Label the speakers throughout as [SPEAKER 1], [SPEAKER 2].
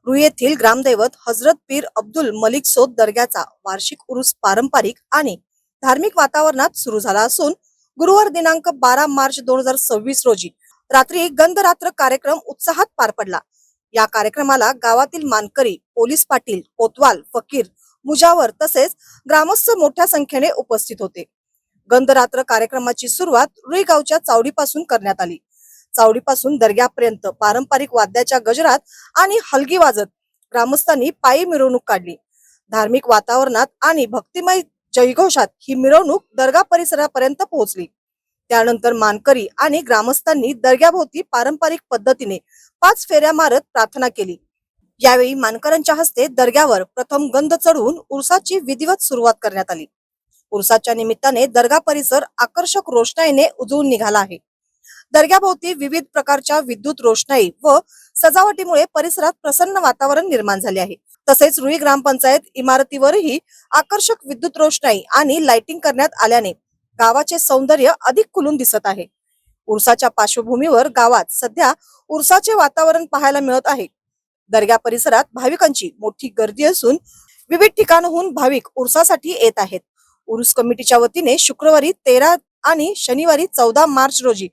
[SPEAKER 1] रुई येथील ग्रामदैवत हजरत पीर अब्दुल मलिक सोद दर्ग्याचा वार्षिक उरूस पारंपरिक आणि धार्मिक वातावरणात सुरू झाला असून गुरुवार दिनांक 12 मार्च 2026 रोजी रात्री गंधरात्र कार्यक्रम उत्साहात पार पडला। या कार्यक्रमाला गावातील मानकरी, पोलीस पाटील, कोतवाल, फकीर, मुजावर तसेच ग्रामस्थ मोठ्या संख्येने उपस्थित होते। गंधरात्र कार्यक्रमाची सुरुवात रुई गावच्या चावडीपासून करण्यात आली। चावडीपासून दर्ग्यापर्यंत पारंपरिक वाद्याच्या गजरात आणि हलगी वाजत ग्रामस्थांनी पायी मिरवणूक काढली। धार्मिक वातावरणात आणि भक्तिमय जयघोषात ही मिरवणूक दर्गा परिसरापर्यंत पोहोचली। त्यानंतर मानकरी आणि ग्रामस्थांनी दर्ग्याभोवती पारंपरिक पद्धतीने 5 फेऱ्या मारत प्रार्थना केली। यावेळी मानकरांच्या हस्ते दर्ग्यावर प्रथम गंध चढवून उरसाची विधिवत सुरुवात करण्यात आली। उरसाच्या निमित्ताने दर्गा परिसर आकर्षक रोषणाईने उजळून निघाला आहे। दर्ग्याभोवती विविध प्रकारच्या विद्युत रोषणाई व सजावटीमुळे परिसरात प्रसन्न वातावरण निर्माण झाले आहे। तसेच रुई ग्रामपंचायत इमारतीवरही आकर्षक विद्युत रोषणाई आणि लाइटिंग करण्यात आल्याने गावाचे सौंदर्य अधिक खुलून दिसत आहे। उरसाच्या पार्श्वभूमीवर गावात सध्या उरसाचे वातावरण पाहायला मिळत आहे। दर्गा परिसरात भाविकांची मोठी गर्दी असून विविध ठिकाणाहून भाविक उरसासाठी येत आहेत। उरूस कमिटीच्या वतीने शुक्रवारी 13 आणि शनिवारी 14 मार्च रोजी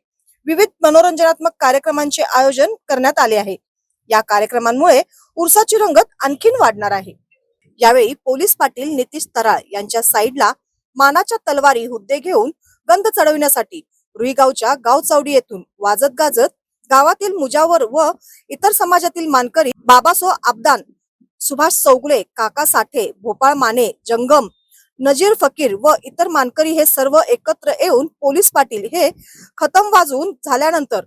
[SPEAKER 1] विविध मनोरंजनात्मक कार्यक्रमांचे आयोजन करण्यात आले आहे। या कार्यक्रमांमुळे उरसाची रंगत आणखीन वाढणार आहे। यावेळी पोलीस पाटील नितीश तराळ यांच्या साईडला मानाच्या तलवारी हुद्दे घेऊन गंध चढविण्यासाठी रुई गावच्या गाव चावडी येथून वाजत गाजत गावातील मुजावर व इतर समाजातील मानकरी बाबासो आबदान, सुभाष चौगुले, काका साठे, भोपाळ माने, जंगम, नजीर फकीर व इतर मानकरी हे सर्व एकत्र येऊन पोलीस पाटील हे खतम वाजवून झाल्यानंतर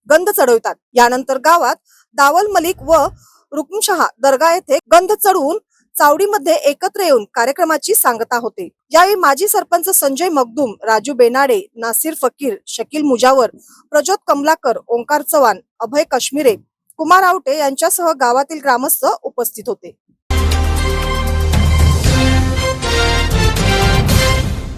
[SPEAKER 1] गंध चढवतात। यानंतर गावात दावल मलिक व रुकमशहा दर्गा येथे गंध चढवून चावडीमध्ये एकत्र येऊन कार्यक्रमाची सांगता होते। यावेळी माजी सरपंच संजय मगदूम, राजू बेनाडे, नासिर फकीर, शकील मुजावर, प्रज्योत कमलाकर, ओंकार चव्हाण, अभय काश्मीरे, कुमार आवटे यांच्यासह गावातील ग्रामस्थ उपस्थित होते।